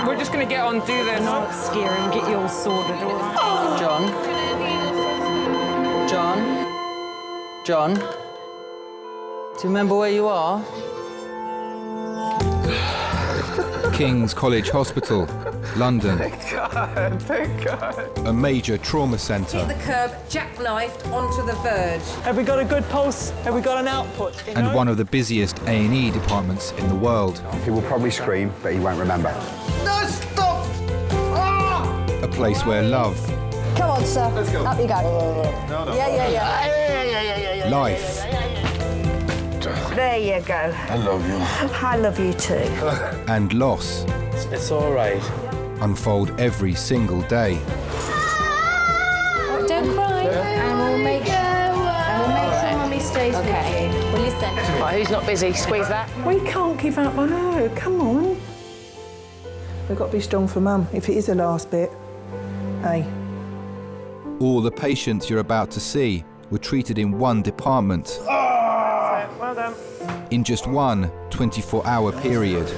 We're just going to get on, do this. Not scare him, get you all sorted, all right? John? Do you remember where you are? King's College Hospital, London. Thank God. A major trauma centre. Hit the curb, jackknifed onto the verge. Have we got a good pulse? Have we got an output? And one of the busiest A&E departments in the world. He will probably scream, but he won't remember. No, stop! A place where love, Come on, sir. Let's go. Up you go. No. Yeah. life, There you go. I love you. I love you too. and loss It's all right. unfold every single day. Don't cry. And we'll make sure Mummy stays with you. Well, listen. Right, who's not busy? Squeeze that. We can't give up on her. Come on. We've got to be strong for Mum, if it is the last bit. Hey. All the patients you're about to see were treated in one department. Well done. In just one 24-hour period.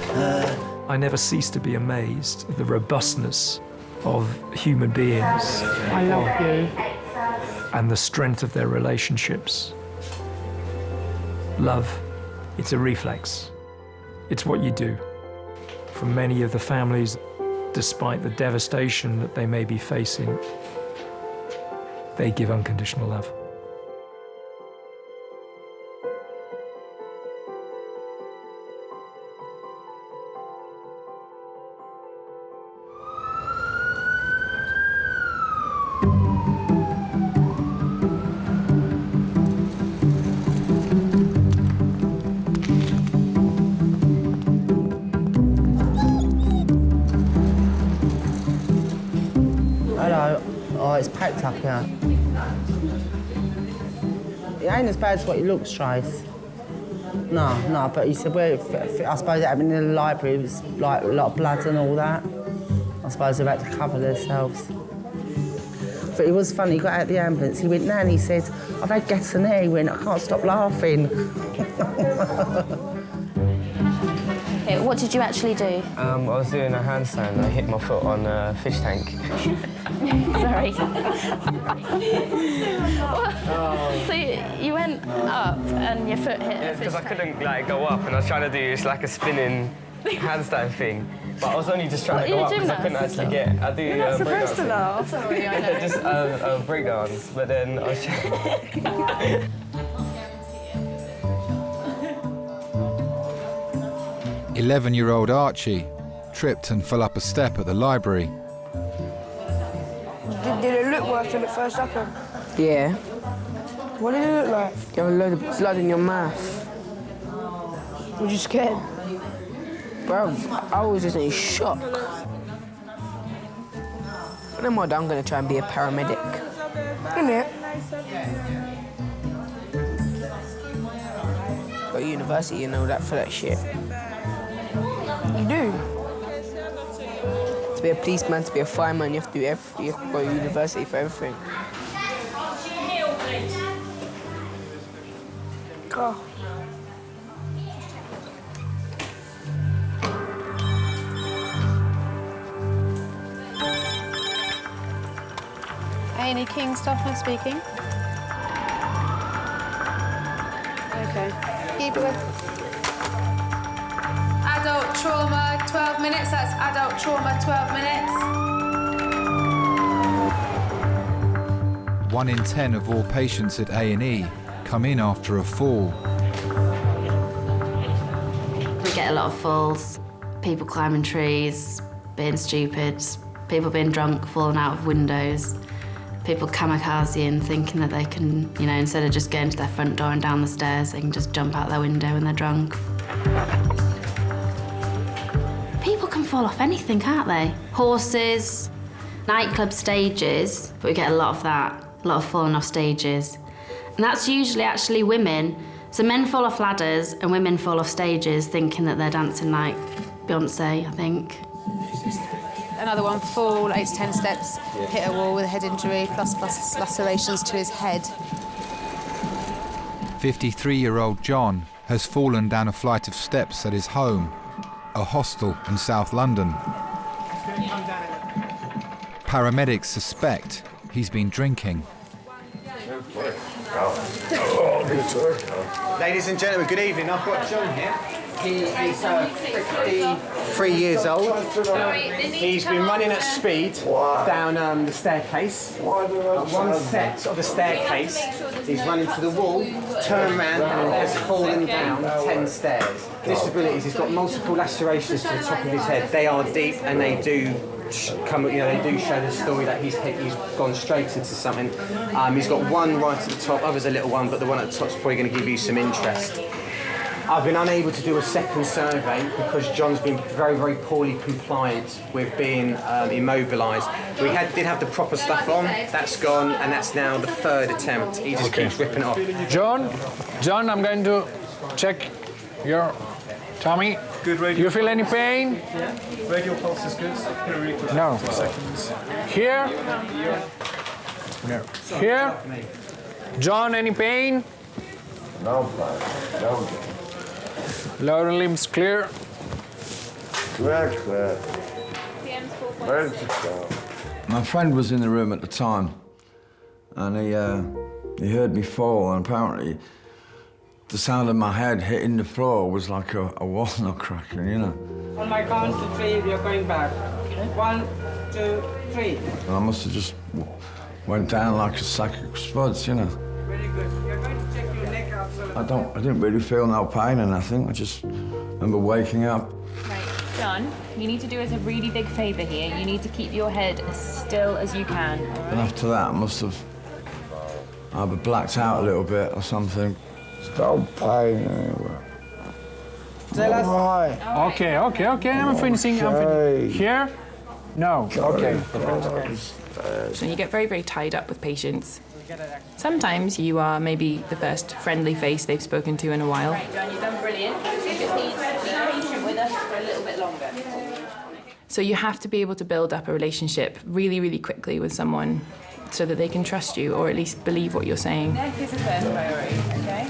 I never cease to be amazed at the robustness of human beings. I love you. And the strength of their relationships. Love, it's a reflex. It's what you do. For many of the families, despite the devastation that they may be facing, they give unconditional love. Hello. Oh, it's packed up here. It ain't as bad as what it looks, Trace. No, but you said, well, I suppose having in the library, it was like a lot of blood and all that. I suppose they've had to cover themselves. But it was funny, he got out of the ambulance, he went, Nan, he said, I've had gas in there. He went, I can't stop laughing. Okay, what did you actually do? I was doing a handstand and I hit my foot on a fish tank. Sorry. So you went up and your foot hit a fish Because I tank? couldn't go up and I was trying to do it's like a spinning handstand thing. But I was only just trying to go up because I couldn't actually get. I do breakdance. laugh. Sorry, I know. Just breakdance, but then I was trying. 11-year-old Archie tripped and fell up a step at the library. Did it look worse when it first happened? Yeah. What did it look like? You have a load of blood in your mouth. Were you scared? Bro, I was just in shock. But then I'm going to try and be a paramedic. Innit? Go to university and all that for that shit. You do? To be a policeman, to be a fireman, you have to do everything. You have to go to university for everything. Car. A&E King Staffman speaking. Okay. Keep it. Adult trauma, 12 minutes. That's adult trauma, 12 minutes. 1 in 10 of all patients at A&E come in after a fall. We get a lot of falls, people climbing trees, being stupid, people being drunk, falling out of windows, people kamikazing, thinking that they can, instead of just getting to their front door and down the stairs, they can just jump out their window when they're drunk. People can fall off anything, can't they? Horses, nightclub stages, but we get a lot of that, a lot of falling off stages. And that's usually actually women. So men fall off ladders and women fall off stages thinking that they're dancing like Beyonce, I think. Another one, fall 8 to 10 steps, hit a wall with a head injury, plus lacerations to his head. 53-year-old John has fallen down a flight of steps at his home a hostel in South London. Paramedics suspect he's been drinking. Ladies and gentlemen, good evening. I've got John here. He is 53 years old. He's been running at speed down the staircase. One set of the staircase, he's running to the wall, turned around and has fallen down 10 stairs. Disabilities, he's got multiple lacerations to the top of his head. They are deep and they do come, they do show the story that he's gone straight into something. He's got one right at the top, others a little one, but the one at the top's probably going to give you some interest. I've been unable to do a second survey because John's been very, very poorly compliant with being immobilised. We did have the proper stuff on, that's gone, and that's now the third attempt. He just keeps ripping it off. John, I'm going to check your tummy. Good radio. Do you feel any pain? Yeah. Radio pulse is good. Really close. No. Seconds. Here? No. Here? John, any pain? No. Lower limbs clear. Clear. My friend was in the room at the time, and he heard me fall, and apparently the sound of my head hitting the floor was like a walnut cracking, you know. On my count to 3, we are going back. 1, 2, 3. And I must have just went down like a sack of spuds, you know. Very good. We are going to check your neck out. I didn't really feel no pain or nothing. I just remember waking up. Right, John, you need to do us a really big favour here. You need to keep your head as still as you can. And after that, I must have either blacked out a little bit or something. Still pain anyway. Tell us. Okay, I'm finishing. Here? No. Okay. So you get very, very tied up with patients. Sometimes you are maybe the first friendly face they've spoken to in a while. Right, John, you've done brilliant. You just need to be patient with us for a little bit longer. So you have to be able to build up a relationship really, really quickly with someone so that they can trust you or at least believe what you're saying. Neck is the first priority, okay?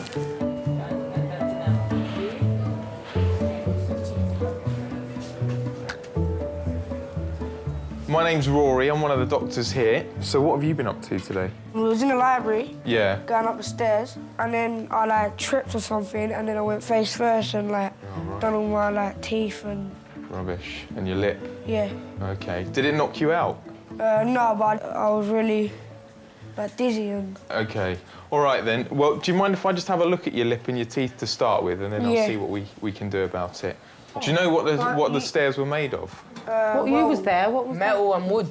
My name's Rory, I'm one of the doctors here. So what have you been up to today? We was in the library, Yeah. going up the stairs, and then I tripped or something, and then I went face first and done all my teeth and Rubbish. And your lip? yeah. Okay. Did it knock you out? No, but I was really dizzy and Okay. All right then. Well, do you mind if I just have a look at your lip and your teeth to start with, and then I'll Yeah. see what we can do about it? Do you know what the stairs were made of? What you was there? What was metal and wood.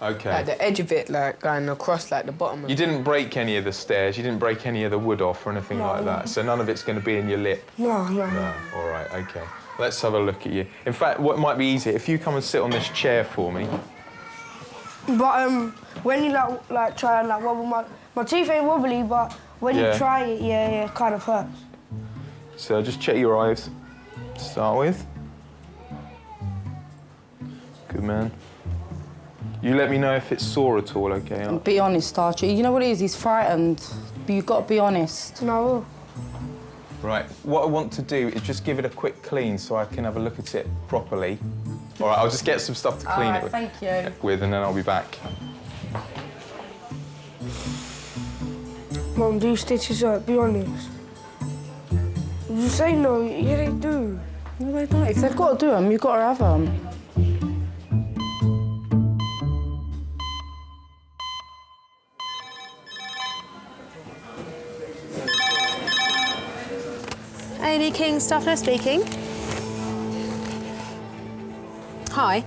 Okay. Like the edge of it, going across the bottom. You didn't break any of the stairs. You didn't break any of the wood off or anything like that. So none of it's going to be in your lip. No. All right. Okay. Let's have a look at you. In fact, what might be easier if you come and sit on this chair for me. But when you try and wobble my teeth ain't wobbly, but when you try it, it kind of hurts. So just check your eyes to start with. Good man. You let me know if it's sore at all, okay? Be honest, Archie. You know what it is? He's frightened. But you've got to be honest. No. Right. What I want to do is just give it a quick clean so I can have a look at it properly. All right, I'll just get some stuff to clean it with. Thank you. And then I'll be back. Mum, do stitches hurt? Be honest. You say no. Yeah, they do. No, they don't. If they've got to do them, you've got to have them. A&E King staff nurse speaking. Hi.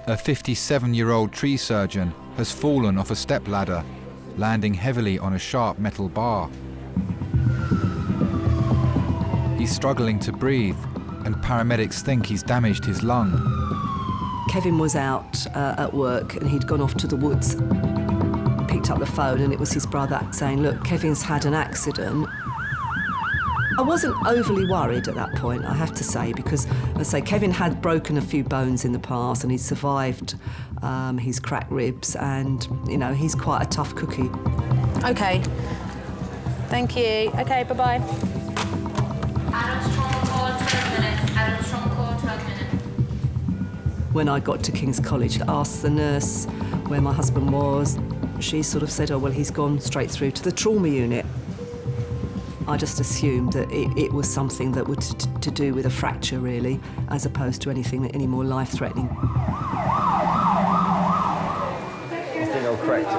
A 57-year-old tree surgeon has fallen off a stepladder, landing heavily on a sharp metal bar. He's struggling to breathe, and paramedics think he's damaged his lung. Kevin was out at work and he'd gone off to the woods. Picked up the phone and it was his brother saying, look, Kevin's had an accident. I wasn't overly worried at that point, I have to say, because, as I say, Kevin had broken a few bones in the past and he survived his cracked ribs and, you know, he's quite a tough cookie. OK. Thank you. OK, bye-bye. Adults trauma ward Trauma core, 12 minutes. When I got to King's College, I asked the nurse where my husband was. She sort of said, oh, well, he's gone straight through to the trauma unit. I just assumed that it was something that was to do with a fracture, really, as opposed to anything any more life-threatening. I think I'll correct it.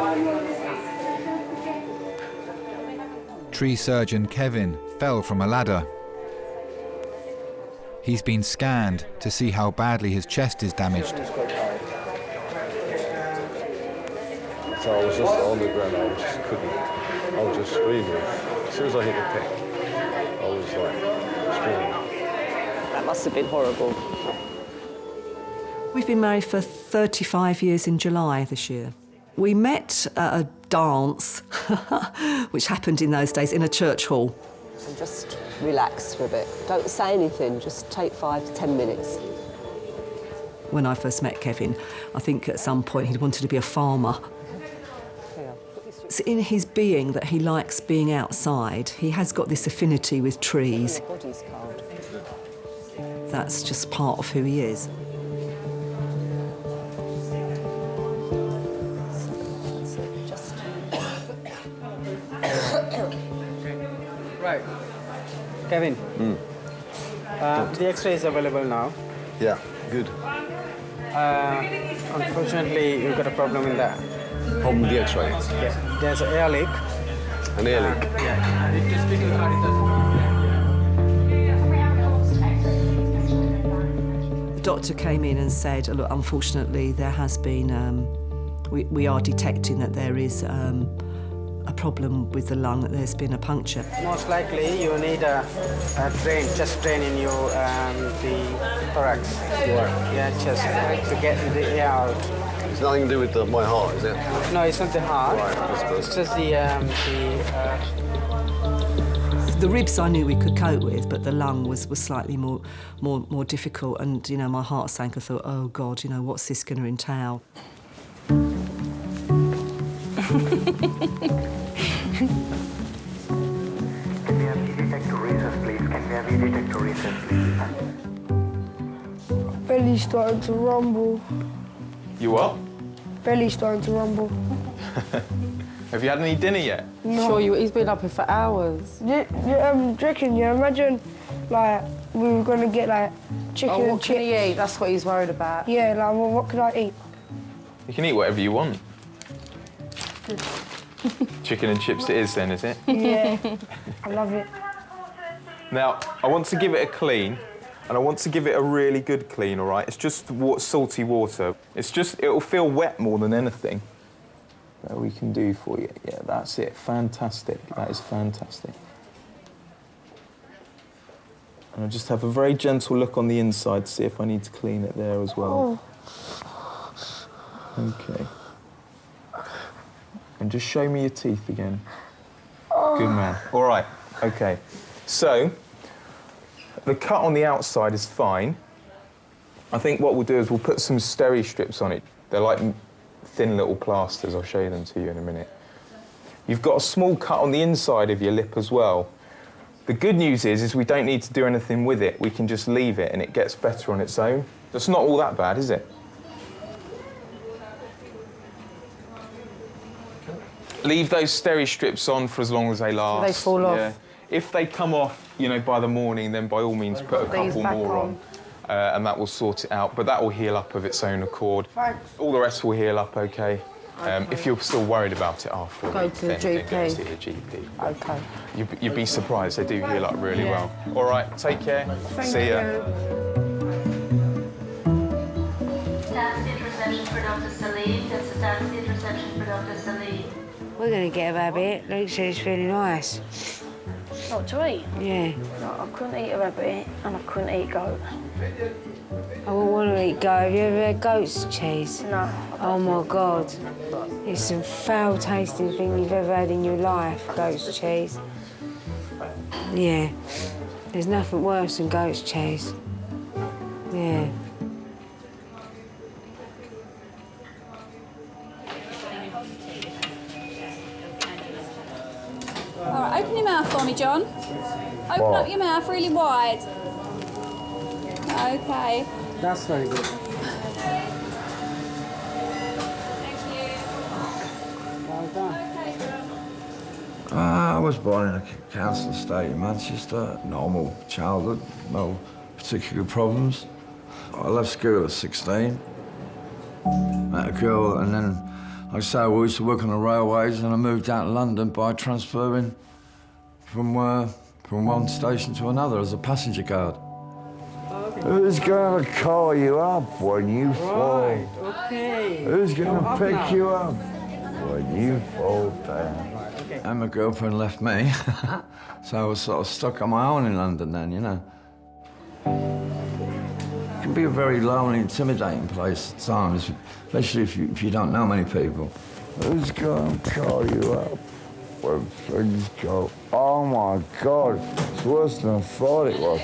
Tree surgeon Kevin fell from a ladder. He's been scanned to see how badly his chest is damaged. So I was just on the ground, I was just screaming. As soon as I hit the pit, I was like screaming. That must have been horrible. We've been married for 35 years in July this year. We met at a dance, which happened in those days, in a church hall. And just relax for a bit. Don't say anything, just take 5 to 10 minutes. When I first met Kevin, I think at some point he'd wanted to be a farmer. It's in his being that he likes being outside. He has got this affinity with trees. That's just part of who he is. Right. Kevin. The X-ray is available now. Yeah, good. Unfortunately, you've got a problem in that. Problem with the X-ray? Yeah. There's an air leak. An air leak? Yeah. And it is speaking about it doesn't. The doctor came in and said, look, unfortunately, there has been, we are detecting that there is a problem with the lung, that there's been a puncture. Most likely, you need a drain, chest drain in your the thorax. Yeah, chest, to get the air out. It's nothing to do with my heart, is it? No, it's not the heart. Right, it's just the ribs I knew we could cope with, but the lung was slightly more difficult. And you know, my heart sank. I thought, oh God, you know, what's this going to entail? Belly's starting to rumble. You what? Belly's starting to rumble. Have you had any dinner yet? No. He's been up here for hours. Drinking, you imagine, like, we were going to get, like, chicken and what chips. can he eat? That's what he's worried about. Yeah, like, well, what could I eat? You can eat whatever you want. Chicken and chips it is then, is it? Yeah, I love it. Now, I want to give it a clean, and I want to give it a really good clean, all right? It's just salty water. It'll feel wet more than anything. That we can do for you. Yeah, that's it. Fantastic. That is fantastic. And I'll just have a very gentle look on the inside to see if I need to clean it there as well. Okay. And just show me your teeth again. Good man. All right, okay. So, the cut on the outside is fine. I think what we'll do is we'll put some steri strips on it. They're like thin little plasters. I'll show them to you in a minute. You've got a small cut on the inside of your lip as well. The good news is we don't need to do anything with it. We can just leave it and it gets better on its own. It's not all that bad, is it? Leave those steri strips on for as long as they last. They fall off. Yeah. If they come off, you know, by the morning, then by all means put a couple more on. And that will sort it out, but that will heal up of its own accord. Thanks. All the rest will heal up okay. If you're still worried about it after Go to the GP. then go see a GP. Okay. You'd be surprised, they do heal up really well. All right, take care. See ya. Stand seat reception for Dr. Salim. That's a stand seat reception for Dr. Salim. We're going to get a rabbit. Luke said it's really nice. Not to eat? Yeah. No, I couldn't eat a rabbit and I couldn't eat goat. I wouldn't want to eat goat. Have you ever had goat's cheese? No. Oh my God. It's the foul tasting thing you've ever had in your life, goat's cheese. Yeah. There's nothing worse than goat's cheese. Yeah. All right, open your mouth for me, John. Open up your mouth really wide. Okay. That's very good. Well done. I was born in a council estate in Manchester. Normal childhood, no particular problems. I left school at 16. Met a girl, and then, like I say, we used to work on the railways, and I moved out to London by transferring from one station to another as a passenger guard. Who's going to call you up when you fall? Okay. Who's going to pick you up when you fall down? And my girlfriend left me, so I was sort of stuck on my own in London then, you know. It can be a very lonely, intimidating place at times, especially if you don't know many people. Who's going to call you up when things go? Oh my God, it's worse than I thought it was.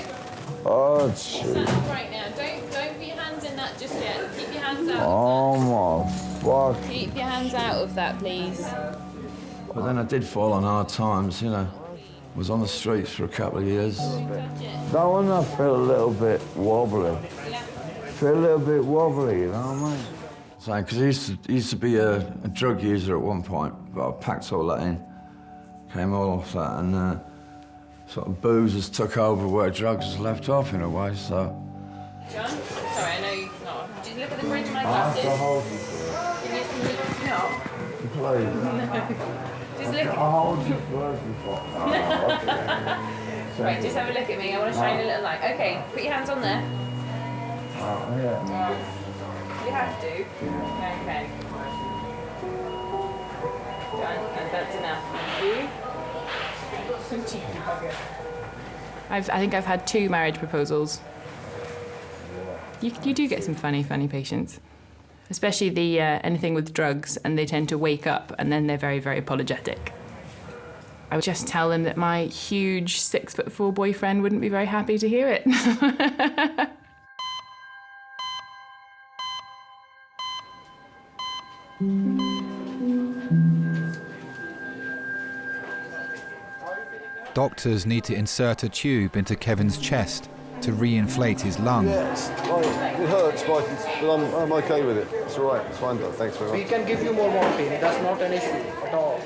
Oh, jeez. Right now, don't put your hands in that just yet. Keep your hands out. Oh my fuck. Keep your hands out of that, please. But then I did fall on hard times, you know. I was on the streets for a couple of years. That one I feel a little bit wobbly. Feel a little bit wobbly, you know what I mean? So, because he used to be a drug user at one point, but I packed all that in, came all off that, and sort of booze has took over where drugs has left off in a way, so. John? Sorry, I know you're not. Did you look at the bridge of my glasses? Can you not? Please. Just look. I'll hold you first before. Oh, okay. Right, just have a look at me. I want to shine a little light. Okay, put your hands on there. Oh, yeah. You have to. Okay. John, that's enough. You? I think I've had 2 marriage proposals. You do get some funny patients. Especially the anything with drugs, and they tend to wake up and then they're very, very apologetic. I would just tell them that my huge 6'4" boyfriend wouldn't be very happy to hear it. Doctors need to insert a tube into Kevin's chest to re-inflate his lung. Yes, it hurts, but I'm okay with it. It's all right, it's fine, though. Thanks very much. We can give you more morphine. That's not an issue at all.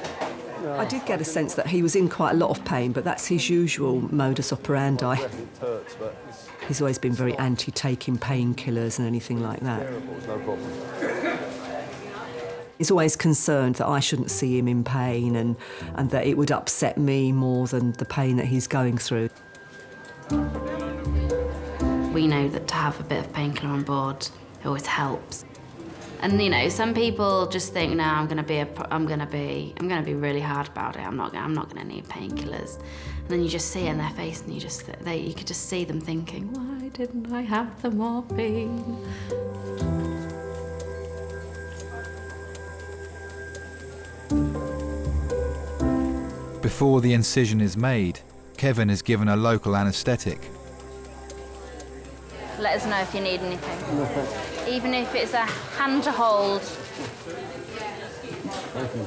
I did get a sense that he was in quite a lot of pain, but that's his usual modus operandi. It hurts, but it's He's always been very anti-taking painkillers and anything like that. terrible. It's no problem. He's always concerned that I shouldn't see him in pain and that it would upset me more than the pain that he's going through. We know that to have a bit of painkiller on board, it always helps. And you know, some people just think, no, I'm gonna be really hard about it. I'm not gonna need painkillers. And then you just see it in their face, and you could just see them thinking, why didn't I have the morphine? Before the incision is made, Kevin is given a local anaesthetic. Let us know if you need anything. Even if it's a hand to hold. Thank you.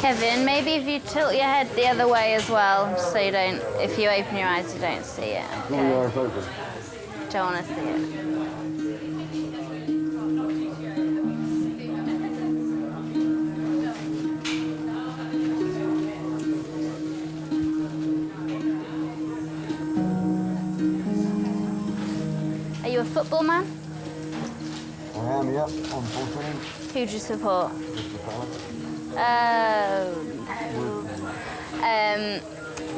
Kevin, maybe if you tilt your head the other way as well, so you don't, if you open your eyes, you don't see it. Okay? No, it's open. Don't want to see it. Are you a football man? I am, yep. Unfortunately. Who do you support?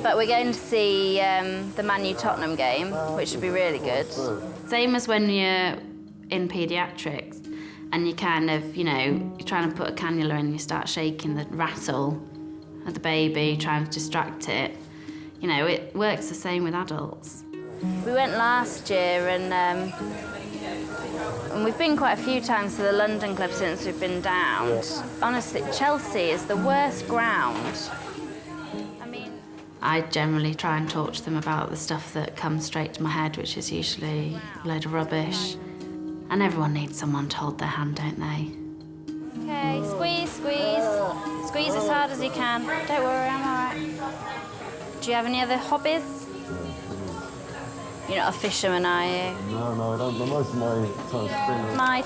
But we're going to see the Man U Tottenham game, which should be really good. Same as when you're in paediatrics and you kind of, you know, you're trying to put a cannula in and you start shaking the rattle of the baby, trying to distract it. You know, it works the same with adults. We went last year and we've been quite a few times to the London club since we've been down. Yes. Honestly, Chelsea is the worst ground. I generally try and talk to them about the stuff that comes straight to my head, which is usually a load of rubbish. And everyone needs someone to hold their hand, don't they? Okay, squeeze, squeeze. Squeeze as hard as you can. Don't worry, I'm all right. Do you have any other hobbies? You're not a fisherman, are you? No, I don't. Most of my time spent. My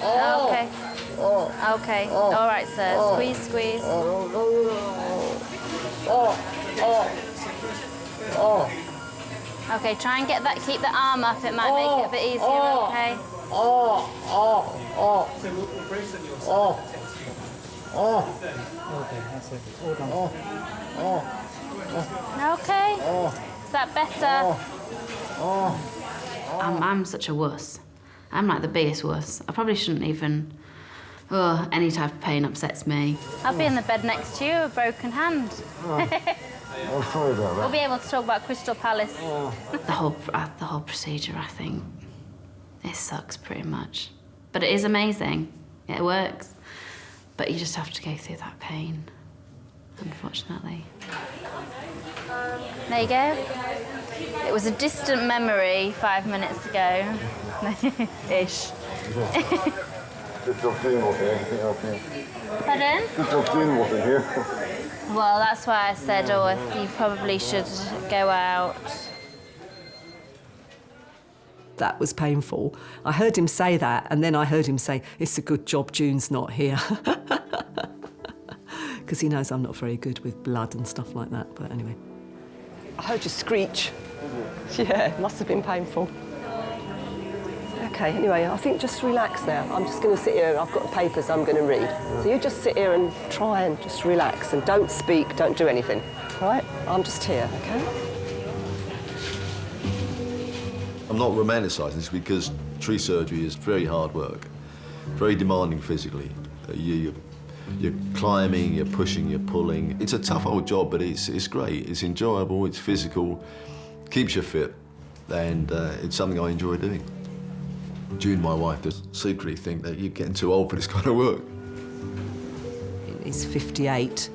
Okay. Okay. All right, sir. Squeeze, squeeze. Okay, try and get that. Keep the arm up. It might make it a bit easier. Okay. Okay. Is that better? I'm such a wuss. I'm like the biggest wuss. I probably shouldn't even... Oh, any type of pain upsets me. I'll be in the bed next to you with a broken hand. I'm sorry about that. We'll be able to talk about Crystal Palace. The whole procedure, I think, it sucks pretty much. But it is amazing. It works. But you just have to go through that pain, unfortunately. There you go. It was a distant memory 5 minutes ago. Ish. Good job doing what here. Pardon? Good job doing what here. Well, that's why I said, you probably should go out. That was painful. I heard him say that, and then I heard him say, it's a good job June's not here. Because he knows I'm not very good with blood and stuff like that, but anyway. I heard you screech. Yeah, it must have been painful. OK, anyway, I think just relax now. I'm just going to sit here. I've got the papers I'm going to read. So you just sit here and try and just relax and don't speak, don't do anything. All right? I'm just here, OK? I'm not romanticising this because tree surgery is very hard work, very demanding physically. You're climbing, you're pushing, you're pulling. It's a tough old job, but it's great. It's enjoyable, it's physical, keeps you fit, and it's something I enjoy doing. June, my wife, does secretly think that you're getting too old for this kind of work. He's 58,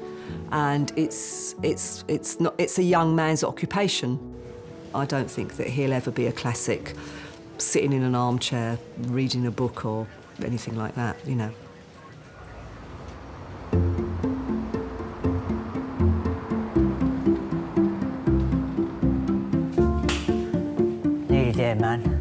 and it's a young man's occupation. I don't think that he'll ever be a classic sitting in an armchair reading a book or anything like that, you know. Nearly there, man.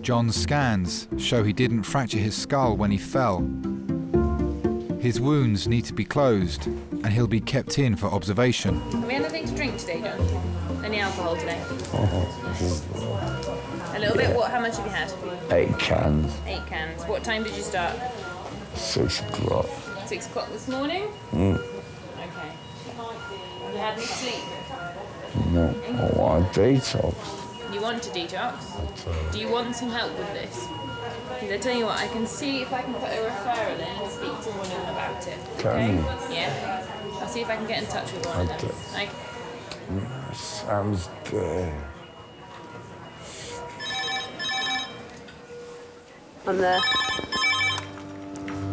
John's scans show he didn't fracture his skull when he fell. His wounds need to be closed, and he'll be kept in for observation. Have we had anything to drink today, John? Any alcohol today? A little bit. What? How much have you had? 8 cans. 8 cans. What time did you start? 6 o'clock. 6 o'clock this morning? Mm. Okay. Have you had any sleep? No, I want a detox. You want to detox? Do you want some help with this? Because I tell you what, I can see if I can put a referral in and speak to one of them about it. Can you? Yeah. I'll see if I can get in touch with one of them. Okay. Sam's there. I'm there.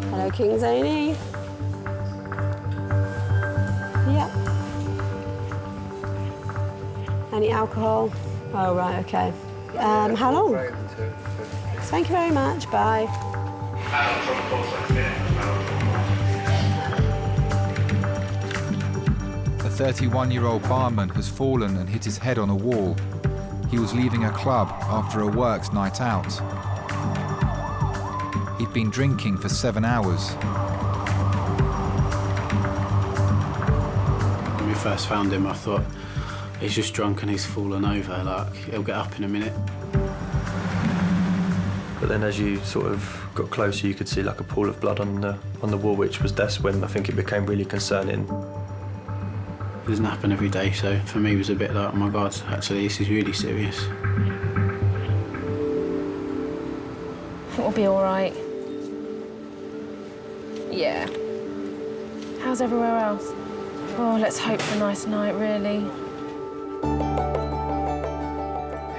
Hello, King Zany. Yeah. Any alcohol? Oh, right, okay. How long? Thank you very much. Bye. A 31-year-old barman has fallen and hit his head on a wall. He was leaving a club after a works night out. He'd been drinking for 7 hours. When we first found him, I thought, he's just drunk and he's fallen over, like, he'll get up in a minute. But then as you sort of got closer, you could see like a pool of blood on the wall, which was that's when I think it became really concerning. It doesn't happen every day, so for me it was a bit like, oh my God, actually this is really serious. I think we'll be all right. Yeah. How's everywhere else? Oh, let's hope for a nice night, really.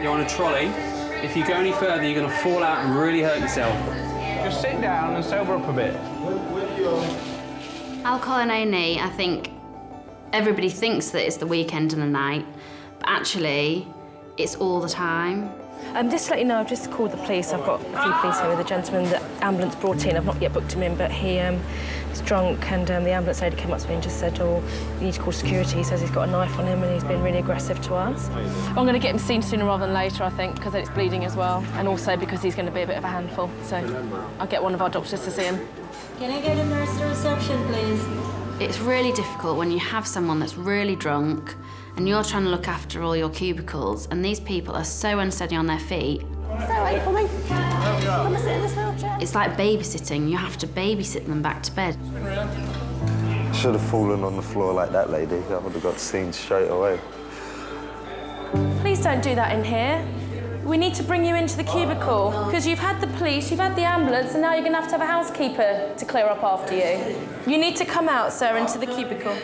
You're on a trolley. If you go any further, you're going to fall out and really hurt yourself. Just sit down and sober up a bit. Alcohol in A&E, I think everybody thinks that it's the weekend and the night, but actually, it's all the time. Just to let you know, I've just called the police. I've got a few police here with a gentleman that ambulance brought in. I've not yet booked him in, but he was drunk, and the ambulance lady came up to me and just said, oh, you need to call security. He says he's got a knife on him and he's been really aggressive to us. I'm going to get him seen sooner rather than later, I think, because it's bleeding as well, and also because he's going to be a bit of a handful. So I'll get one of our doctors to see him. Can I get a nurse to reception, please? It's really difficult when you have someone that's really drunk and you're trying to look after all your cubicles, and these people are so unsteady on their feet. Stay away from me. Come and sit in this wheelchair. It's like babysitting. You have to babysit them back to bed. Should have fallen on the floor like that lady. I would have got seen straight away. Please don't do that in here. We need to bring you into the cubicle, because you've had the police, you've had the ambulance, and now you're going to have a housekeeper to clear up after you. You need to come out, sir, into the cubicle.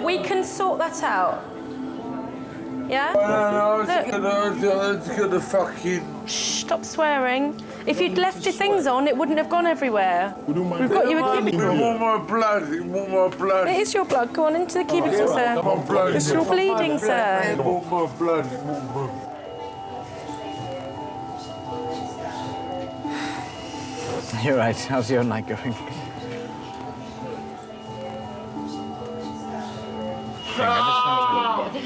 We can sort that out. Yeah? It's gonna fucking... Shh, stop swearing. If you'd left your things on, it wouldn't have gone everywhere. We've got you a cubicle. You want my blood, you want my blood. It is your blood. Go on into the cubicle, sir. My blood. It's your bleeding, sir. You want my blood, you want my... You're right. How's your night going?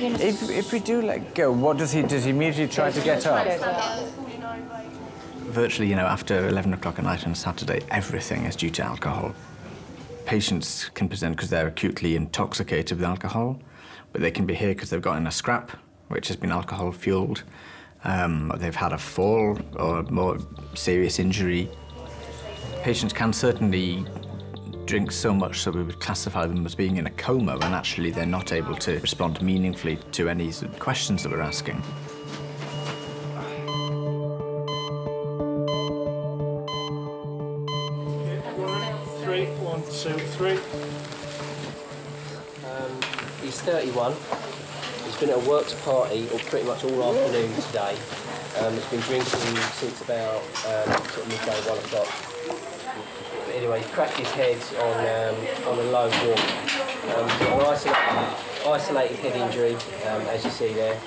If we do let go, what does he immediately try to get up? Virtually, after 11 o'clock at night on Saturday, everything is due to alcohol. Patients can present because they're acutely intoxicated with alcohol, but they can be here because they've gotten a scrap, which has been alcohol-fueled. They've had a fall or a more serious injury. Patients can certainly drink so much that we would classify them as being in a coma when actually they're not able to respond meaningfully to any questions that we're asking. Three, 1, 2, 3. He's 31. He's been at a works party or pretty much all afternoon today. He's been drinking since about sort of midday, 1 o'clock. But anyway, he cracked his head on a low walk. An isolated head injury, as you see there.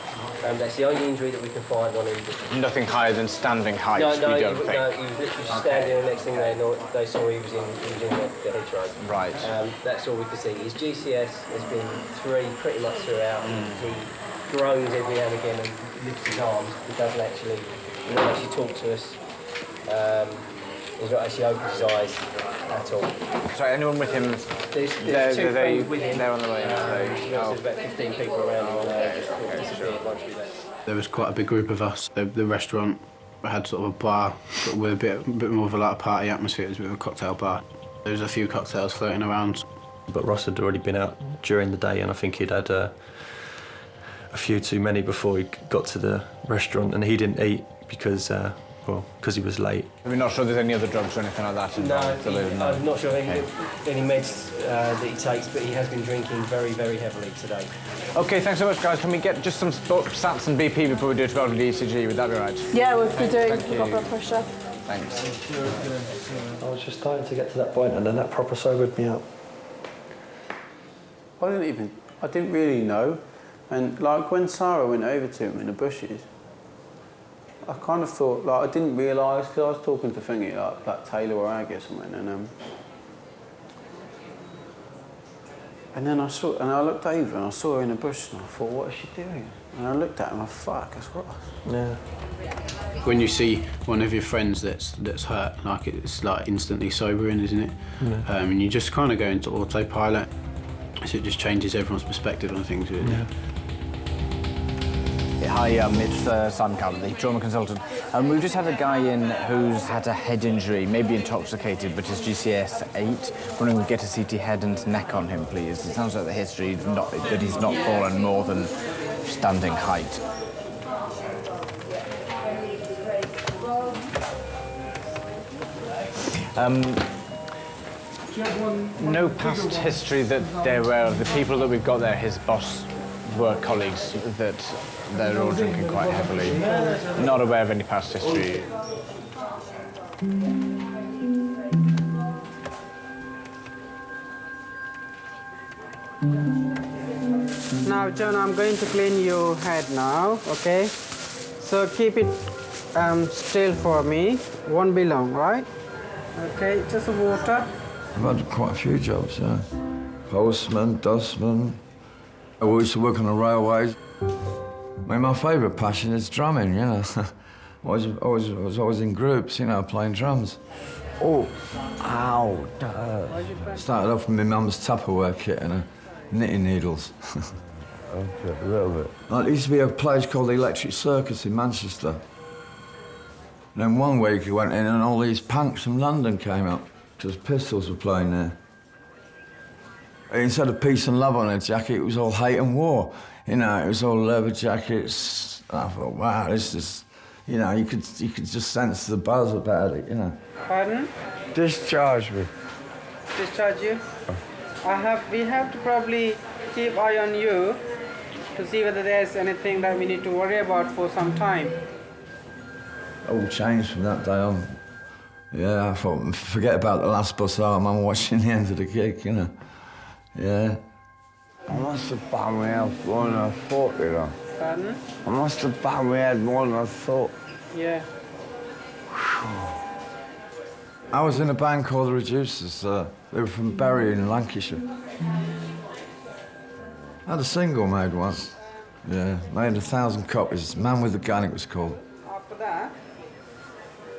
That's the only injury that we can find on him. Nothing higher than standing height, No, we don't think? No, he was literally just standing, and the next thing they saw he was in the hedgerow. Right. That's all we could see. His GCS has been 3 pretty much throughout. He groans every now and again and lifts his arms. He doesn't actually, talk to us. He's not actually opened his eyes at all. Sorry, anyone with him? There's 2 friends with him. They're on the way. There's about 15 people around him. Just disappeared once we left. There was quite a big group of us. The restaurant had sort of a bar with a bit more of a party atmosphere. It was a bit of a cocktail bar. There was a few cocktails floating around. But Ross had already been out during the day, and I think he'd had a few too many before he got to the restaurant, and he didn't eat because he was late. We're not sure there's any other drugs or anything like that involved? No, I'm not sure of any meds that he takes, but he has been drinking very, very heavily today. OK, thanks so much, guys. Can we get just some sats and BP before we do a 12 ECG? Would that be right? Yeah, we'll be doing. We've got blood pressure. Thanks. I was just starting to get to that point, and then that proper sobered me up. I didn't really know. And like when Sarah went over to him in the bushes, I kind of thought, I didn't realise, because I was talking to Thingy, like Black Taylor or Aggie or something, and then I looked over and I saw her in the bush and I thought, what is she doing? And I looked at him and I thought, fuck, that's Ross. Yeah. When you see one of your friends that's hurt, it's like instantly sobering, isn't it? Yeah. And you just kind of go into autopilot, so it just changes everyone's perspective on things, really. Yeah. Hi, it's Simon Cowler, the trauma consultant. We've just had a guy in who's had a head injury, maybe intoxicated, but his GCS 8. Wondering if we get a CT head and neck on him, please. It sounds like the history that he's not fallen more than standing height. No past history that they're aware of. The people that we've got there, his boss work colleagues that they're all drinking quite heavily. Not aware of any past history. Now, John, I'm going to clean your head now, okay? So keep it still for me. Won't be long, right? Okay, just water. I've had quite a few jobs, yeah. Postman, dustman. I used to work on the railways. I mean, my favourite passion is drumming, you know. I was always in groups, you know, playing drums. Oh, ow, started off with my mum's Tupperware kit and knitting needles. Okay, a little bit. There used to be a place called the Electric Circus in Manchester. And then one week he went in and all these punks from London came up because Pistols were playing there. Instead of peace and love on their jacket, it was all hate and war. You know, it was all leather jackets. I thought, wow, this is, you know, you could just sense the buzz about it, you know. Pardon? Discharge me. Discharge you? We have to probably keep eye on you to see whether there's anything that we need to worry about for some time. All changed from that day on. Yeah, I thought, forget about the last bus home, I'm watching the end of the gig, you know. Yeah. I must have banged my head more than I thought, you know. Pardon? I must have banged my head more than I thought. Yeah. I was in a band called The Reducers. They were from Bury in Lancashire. I had a single made once. Yeah, made 1,000 copies. Man with the Gun, it was called. After that?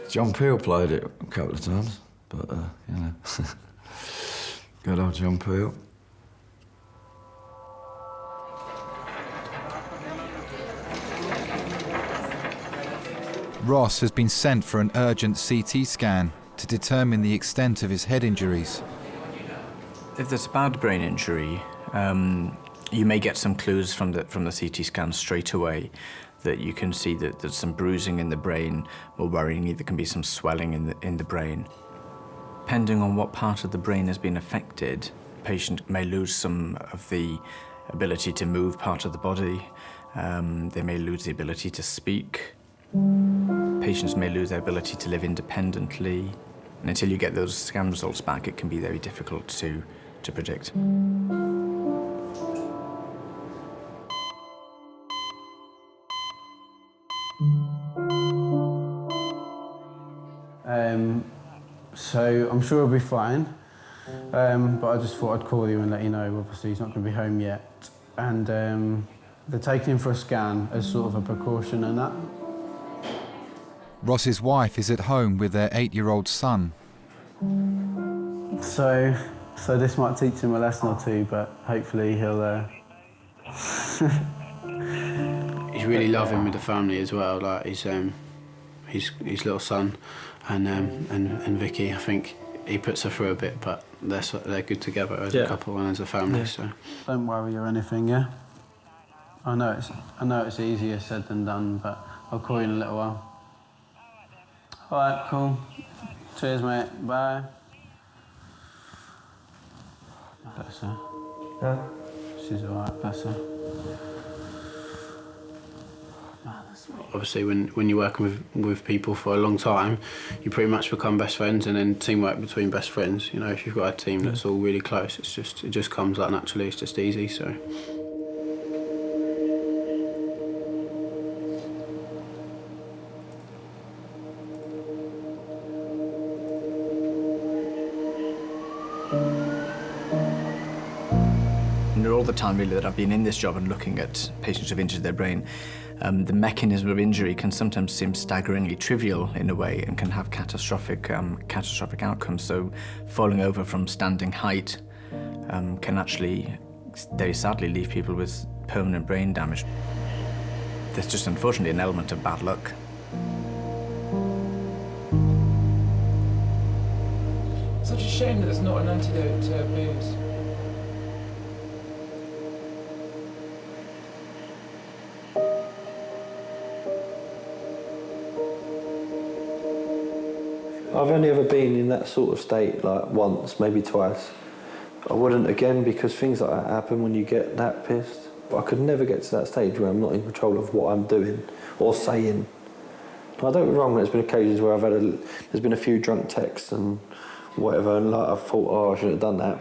John Peel played it a couple of times, but, you know. Good old John Peel. Ross has been sent for an urgent CT scan to determine the extent of his head injuries. If there's a bad brain injury, you may get some clues from the CT scan straight away that you can see that there's some bruising in the brain. More worryingly, there can be some swelling in the brain. Depending on what part of the brain has been affected, the patient may lose some of the ability to move part of the body. They may lose the ability to speak. Patients may lose their ability to live independently. And until you get those scan results back, it can be very difficult to predict. So I'm sure he'll be fine, but I just thought I'd call you and let you know. Obviously, he's not going to be home yet, and they're taking him for a scan as sort of a precaution and that. Ross's wife is at home with their 8-year-old son. So this might teach him a lesson or two, but hopefully he'll. He's really loving with the family as well. Like his little son, and Vicky. I think he puts her through a bit, but they're good together as a couple and as a family. Yeah. So don't worry or anything. Yeah. I know it's easier said than done, but I'll call you in a little while. All right, cool. Cheers, mate. Bye. Bless her. Yeah. She's all right, bless her. Obviously, when you're working with people for a long time, you pretty much become best friends, and then teamwork between best friends. You know, if you've got a team that's all really close, it just comes like naturally. It's just easy. So. All the time really that I've been in this job and looking at patients who've injured their brain, the mechanism of injury can sometimes seem staggeringly trivial in a way and can have catastrophic outcomes. So falling over from standing height can actually very sadly leave people with permanent brain damage. There's just unfortunately an element of bad luck. Such a shame that there's not an antidote to booze. I've only ever been in that sort of state like once, maybe twice. I wouldn't again because things like that happen when you get that pissed. But I could never get to that stage where I'm not in control of what I'm doing or saying. I don't get me wrong, there's been occasions where there's been a few drunk texts and whatever, and like I've thought, oh, I shouldn't have done that.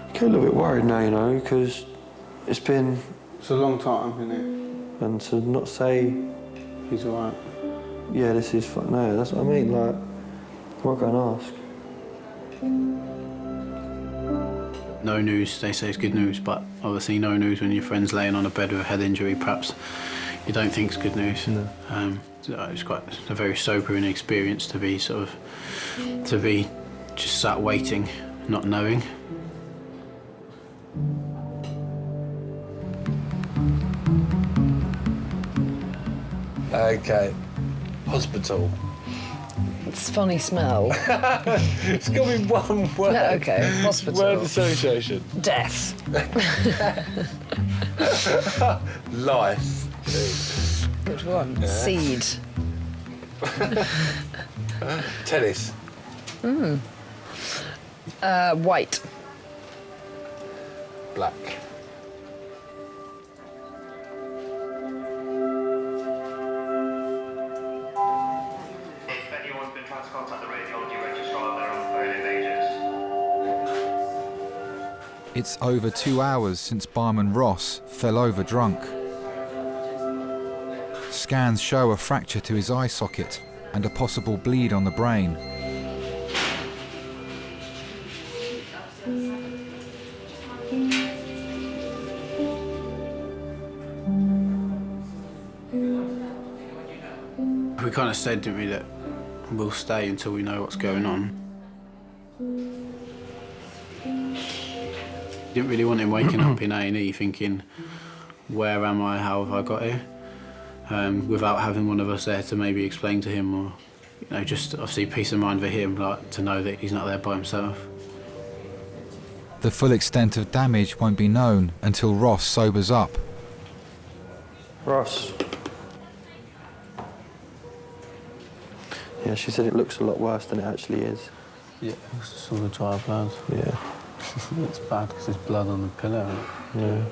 I get a little bit worried now, you know, because it's been... It's a long time, isn't it? And to not say... He's all right. Yeah, this is... No, that's what I mean, like, I'm not going to ask. No news, they say it's good news, but obviously no news when your friend's laying on a bed with a head injury, perhaps you don't think it's good news. No. It's a very sobering experience to be just sat waiting, not knowing. Okay, hospital. It's a funny smell. It's got to be one word. No, okay, hospital. Word association. Death. Life. Good one. Yeah. Seed. Tennis. White. Black. It's over 2 hours since barman Ross fell over drunk. Scans show a fracture to his eye socket and a possible bleed on the brain. We kind of said, didn't we, that we'll stay until we know what's going on. Didn't really want him waking up in A&E thinking, where am I, how have I got here? Without having one of us there to maybe explain to him, or just obviously peace of mind for him, like to know that he's not there by himself. The full extent of damage won't be known until Ross sobers up. Ross. Yeah, she said it looks a lot worse than it actually is. Yeah, it's just all the dry blood. Yeah. It's bad because there's blood on the pillow. Yeah.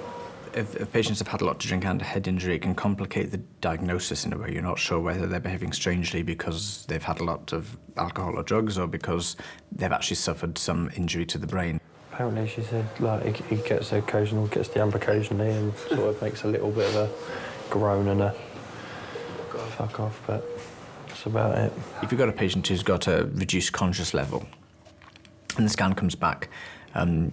If patients have had a lot to drink and a head injury, it can complicate the diagnosis in a way. You're not sure whether they're behaving strangely because they've had a lot of alcohol or drugs or because they've actually suffered some injury to the brain. Apparently she said, like, he gets the ump occasionally and sort of makes a little bit of a groan and a fuck off, but that's about it. If you've got a patient who's got a reduced conscious level and the scan comes back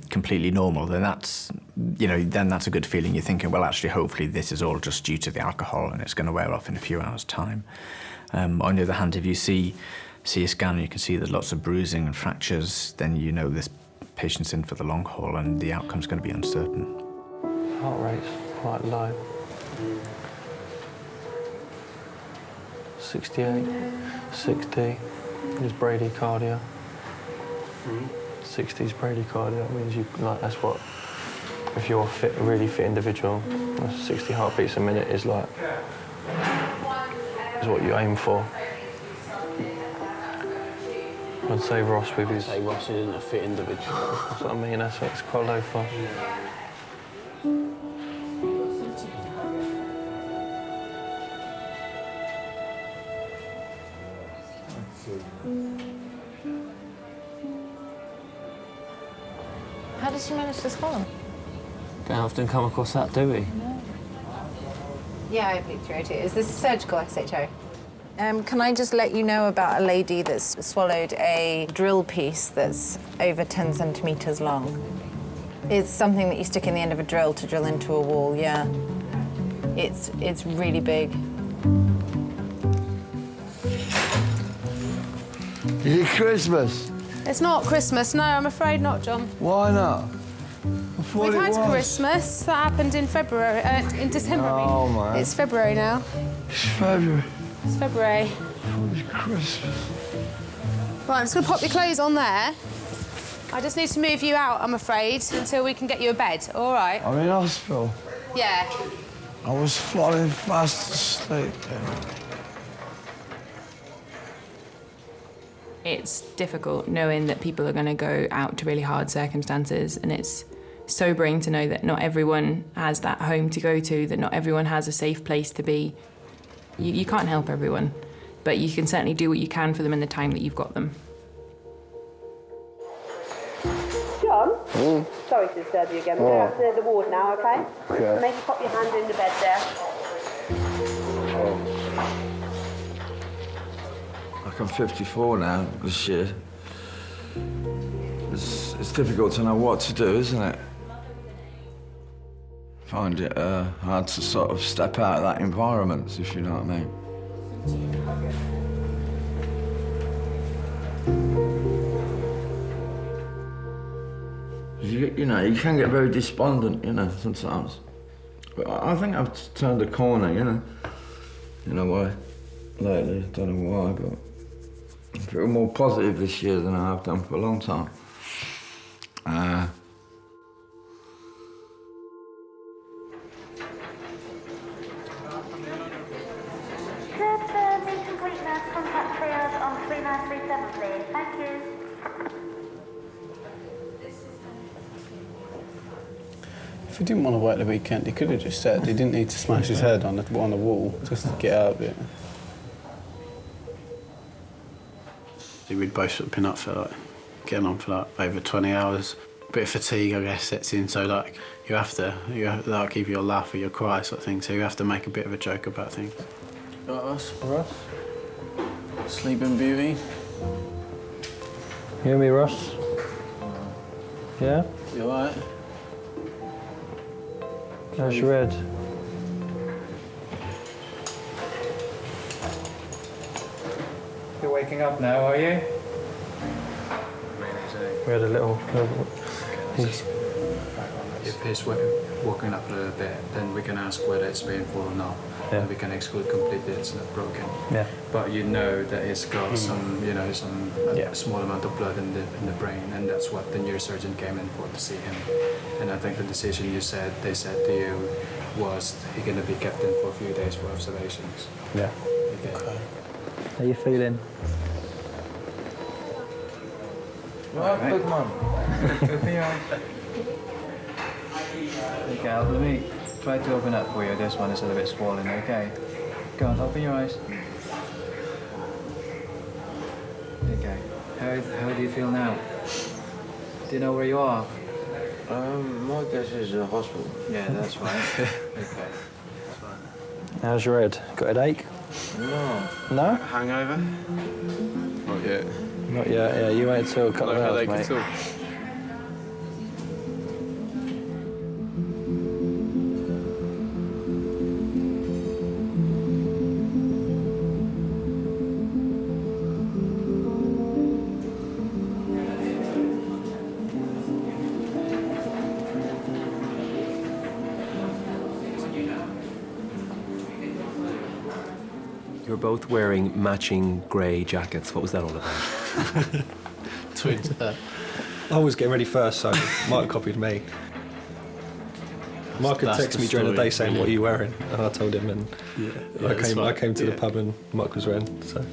completely normal, then that's a good feeling. You're thinking, well, actually, hopefully this is all just due to the alcohol and it's going to wear off in a few hours' time. On the other hand, if you see a scan and you can see there's lots of bruising and fractures, then you know this patient's in for the long haul and the outcome's going to be uncertain. Heart rate's quite low. 68, 60 is bradycardia. 60 is bradycardia. That means that's what, if you're a really fit individual, 60 heartbeats a minute is what you aim for. I'd say Ross with his... Say Ross isn't a fit individual. That's what I mean, that's what it's quite low for. How did you manage to swallow? Don't often come across that, do we? No. Yeah, I bleed through it too. Is this surgical SHO? Can I just let you know about a lady that's swallowed a drill piece that's over 10 centimetres long? It's something that you stick in the end of a drill to drill into a wall, yeah. It's really big. Is it Christmas? It's not Christmas, no, I'm afraid not, John. Why not? We've had Christmas. That happened in February, in December. Oh, man. It's February now. It's February. It's February. It's Christmas. Right, I'm just going to pop your clothes on there. I just need to move you out, I'm afraid, until we can get you a bed. All right? I'm in hospital. Yeah. I was falling fast asleep. It's difficult knowing that people are going to go out to really hard circumstances, and it's sobering to know that not everyone has that home to go to, that not everyone has a safe place to be. You can't help everyone, but you can certainly do what you can for them in the time that you've got them. John? Sorry to disturb you again. We're going out to the ward now, okay? Okay. Maybe pop your hand in the bed there. Like I'm 54 now this year. It's difficult to know what to do, isn't it? Find it hard to sort of step out of that environment, if you know what I mean. You know, you can get very despondent, you know, sometimes. But I think I've turned a corner, you know, in a way, lately. Don't know why, but I feel more positive this year than I have done for a long time. Could the meet and greet nurse contact triage on 3937, please? Thank you. If he didn't want to work the weekend, he could have just said he didn't need to smash his head on the wall just to get out of it. We'd both been up for like getting on for like over 20 hours. A bit of fatigue, I guess, sets in. So like you have to like either you'll laugh or you'll cry, sort of thing. So you have to make a bit of a joke about things. Got us, Russ. Sleeping Beauty. You hear me, Russ? Yeah? You alright? How's your head? You're waking up now, are you? We had a little If he's walking up a little bit, then we can ask whether it's painful or not. Yeah. And we can exclude completely it's not broken. Yeah. But you know that it's got some, you know, a small amount of blood in the brain, and that's what the neurosurgeon came in for, to see him. And I think the decision they said to you was he's going to be kept in for a few days for observations. Yeah. Okay. How you feeling? Right, big man. Open your eyes. Okay, let me try to open up for you. This one is a little bit swollen, okay? Go on, open your eyes. Okay. How do you feel now? Do you know where you are? My guess is a hospital. Yeah, that's right. Okay. That's fine. How's your head? Got a headache? No. No? Hangover? Not yet. Not yet, yeah. You wait until a couple of hours, mate. At all. You're both wearing matching grey jackets. What was that all about? Twins. I was getting ready first, so Mike copied me. Mike had texted me during the day saying, "What are you wearing?" And I told him, and I came to the pub and Mike was wearing. So.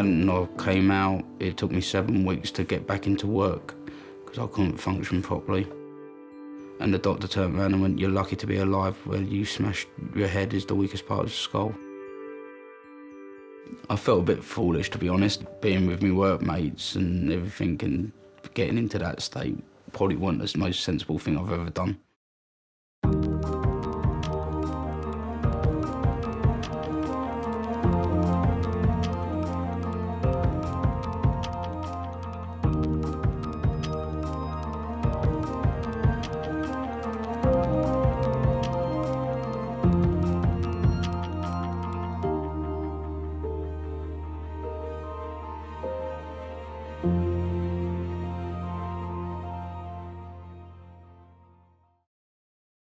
When I came out, it took me 7 weeks to get back into work because I couldn't function properly. And the doctor turned around and went, "You're lucky to be alive. Where you smashed your head is the weakest part of the skull." I felt a bit foolish, to be honest, being with my workmates and everything, and getting into that state probably wasn't the most sensible thing I've ever done.